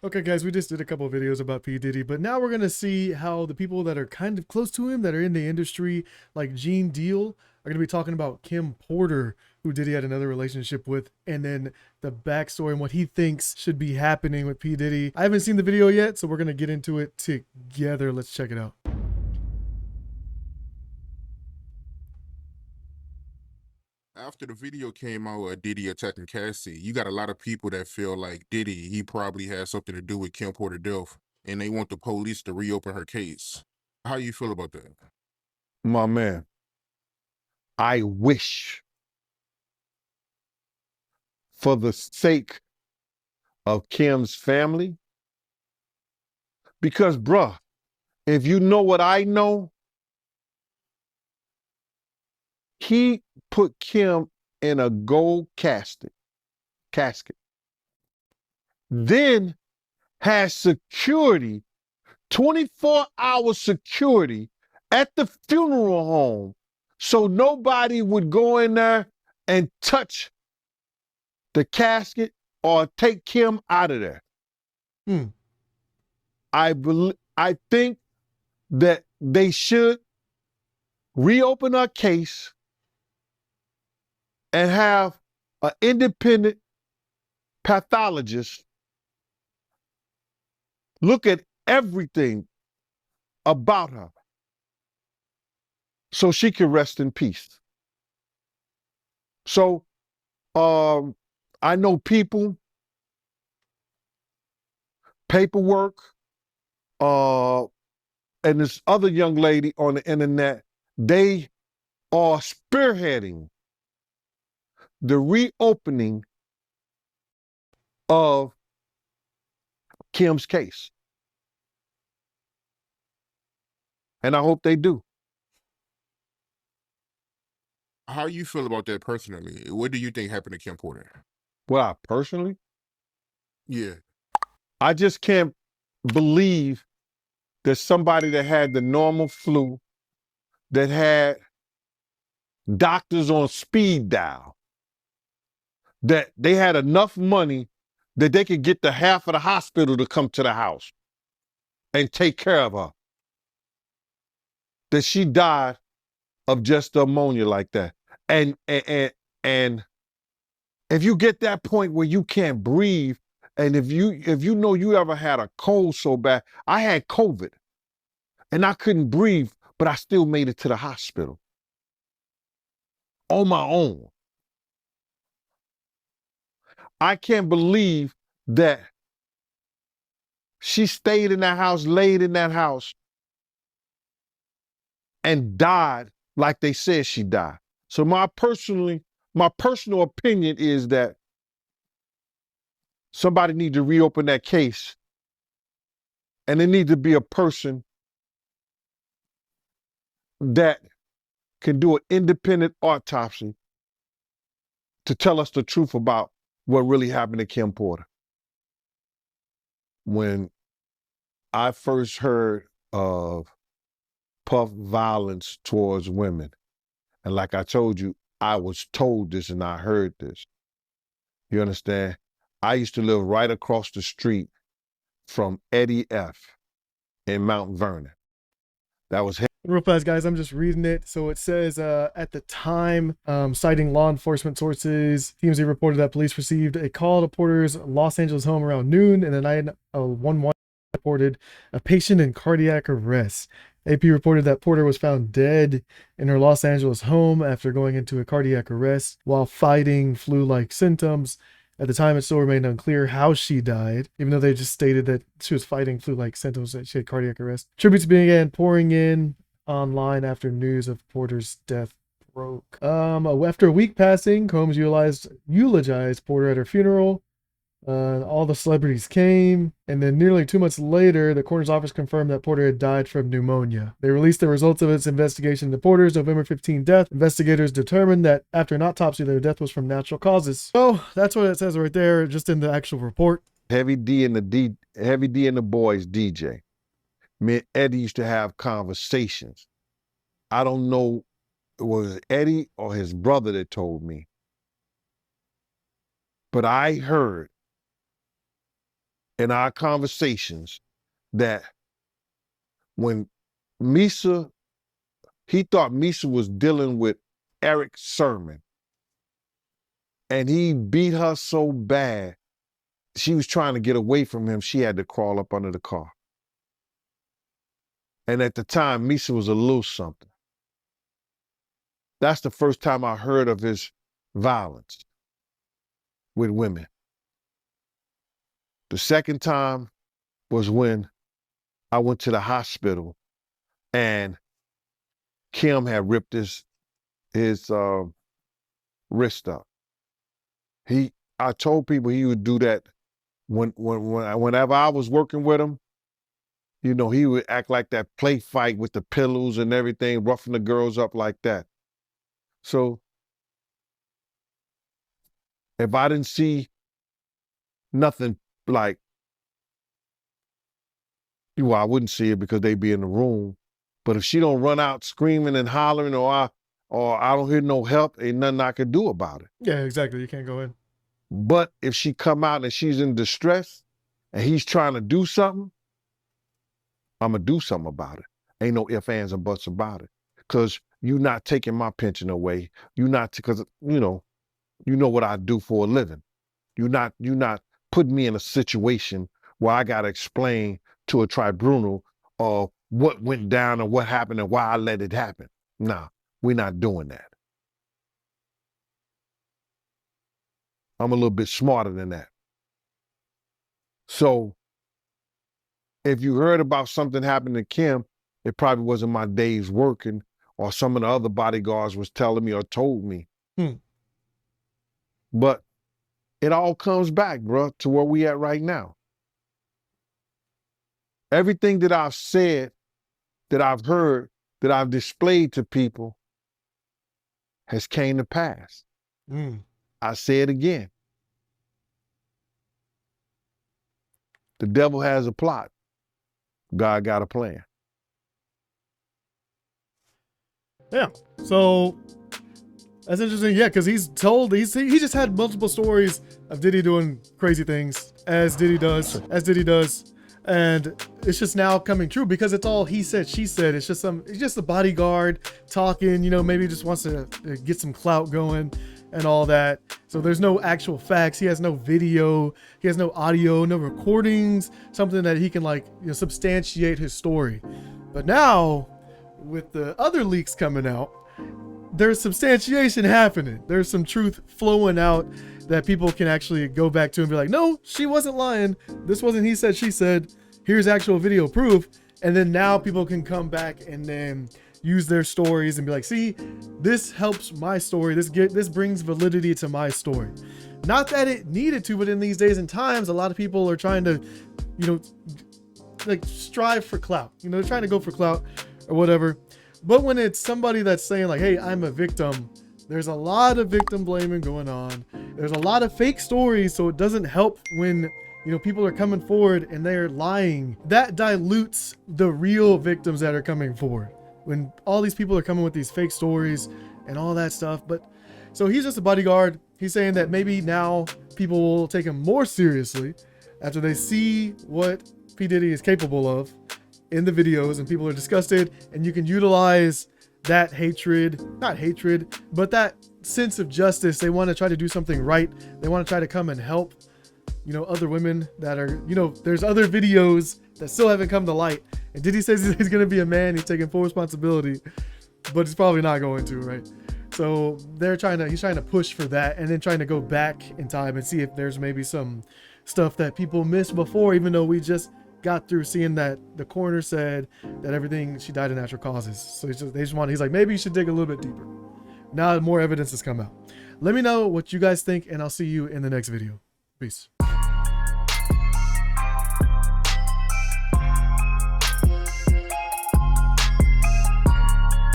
Okay, guys, we just did a couple of videos about P. Diddy, but now we're going to see how the people that are kind of close to him, that are in the industry, like Gene Deal, are going to be talking about Kim Porter, who Diddy had another relationship with, and then the backstory and what he thinks should be happening with P. Diddy. I haven't seen the video yet, so we're going to get into it together. Let's check it out. After the video came out of Diddy attacking Cassie, you got a lot of people that feel like Diddy, he probably has something to do with Kim Porter death, and they want the police to reopen her case. How you feel about that? My man, I wish, for the sake of Kim's family, because bruh, if you know what I know, he put Kim in a gold casket, then has security, 24-hour security at the funeral home, so nobody would go in there and touch the casket or take Kim out of there. I think that they should reopen our case and have an independent pathologist look at everything about her so she can rest in peace. So I know people, paperwork, and this other young lady on the internet, they are spearheading the reopening of Kim's case. And I hope they do. How you feel about that personally? What do you think happened to Kim Porter? Well, personally, Yeah. I just can't believe that somebody that had the normal flu, that had doctors on speed dial, that they had enough money that they could get the half of the hospital to come to the house and take care of her, that she died of just ammonia like that. And if you get that point where you can't breathe, and if you know you ever had a cold so bad, I had COVID and I couldn't breathe, but I still made it to the hospital on my own. I can't believe that she stayed in that house, laid in that house, and died like they said she died. So my personal opinion is that somebody needs to reopen that case, and there needs to be a person that can do an independent autopsy to tell us the truth about what really happened to Kim Porter. When I first heard of Puff violence towards women, and like I told you, I was told this and I heard this. You understand? I used to live right across the street from Eddie F. in Mount Vernon. That was him. Real fast, guys, I'm just reading it. So it says, at the time, citing law enforcement sources, TMZ reported that police received a call to Porter's Los Angeles home around noon, and the 911 reported a patient in cardiac arrest. AP reported that Porter was found dead in her Los Angeles home after going into a cardiac arrest while fighting flu-like symptoms. At the time, it still remained unclear how she died, even though they just stated that she was fighting flu-like symptoms, that she had cardiac arrest. Tributes began pouring in online after news of Porter's death broke. After a week passing, Combs eulogized Porter at her funeral. All the celebrities came, and then nearly 2 months later, the coroner's office confirmed that Porter had died from pneumonia. They released the results of its investigation into Porter's November 15 death. Investigators determined that after an autopsy, their death was from natural causes. So that's what it says right there, just in the actual report. Heavy D and the boys DJ. Me and Eddie used to have conversations. I don't know, it was Eddie or his brother that told me, but I heard in our conversations that when Misa, he thought Misa was dealing with Eric Sermon, and he beat her so bad, she was trying to get away from him. She had to crawl up under the car. And at the time, Misa was a little something. That's the first time I heard of his violence with women. The second time was when I went to the hospital and Kim had ripped his wrist up. I told people he would do that whenever I was working with him. You know, he would act like that play fight with the pillows and everything, roughing the girls up like that. So if I didn't see nothing like, well, I wouldn't see it because they'd be in the room. But if she don't run out screaming and hollering, or I don't hear no help, ain't nothing I could do about it. Yeah, exactly. You can't go in. But if she come out and she's in distress and he's trying to do something, I'm going to do something about it. Ain't no ifs, ands, and buts about it. Because you're not taking my pension away. You're not, because, you know what I do for a living. You're not putting me in a situation where I got to explain to a tribunal of what went down and what happened and why I let it happen. Nah, we're not doing that. I'm a little bit smarter than that. So if you heard about something happening to Kim, it probably wasn't my days working, or some of the other bodyguards was telling me or told me. But it all comes back, bro, to where we at right now. Everything that I've said, that I've heard, that I've displayed to people has came to pass. I say it again. The devil has a plot. God got a plan. Yeah. So that's interesting. Yeah, because he just had multiple stories of Diddy doing crazy things, as Diddy does. And it's just now coming true because it's all he said, she said. It's just a bodyguard talking, you know, maybe just wants to get some clout going and all that. So there's no actual facts. He has no video, he has no audio, no recordings, something that he can substantiate his story. But now with the other leaks coming out, there's substantiation happening. There's some truth flowing out that people can actually go back to and be like, no, she wasn't lying. This wasn't he said, she said. Here's actual video proof. And then now people can come back and then use their stories and be like, see, this helps my story. This brings validity to my story. Not that it needed to, but in these days and times, a lot of people are trying to, strive for clout. They're trying to go for clout or whatever. But when it's somebody that's saying like, hey, I'm a victim, there's a lot of victim blaming going on. There's a lot of fake stories, so it doesn't help when people are coming forward and they're lying. That dilutes the real victims that are coming forward when all these people are coming with these fake stories and all that stuff. But so he's just a bodyguard. He's saying that maybe now people will take him more seriously after they see what P. Diddy is capable of in the videos, and people are disgusted, and you can utilize that not hatred, but that sense of justice. They want to try to do something right. They want to try to come and help, other women that are, there's other videos that still haven't come to light. And Diddy says he's going to be a man. He's taking full responsibility, but he's probably not going to, right? So he's trying to push for that, and then trying to go back in time and see if there's maybe some stuff that people missed before, even though we just got through seeing that the coroner said that she died of natural causes. So he's like, maybe you should dig a little bit deeper. Now more evidence has come out. Let me know what you guys think, and I'll see you in the next video. Peace.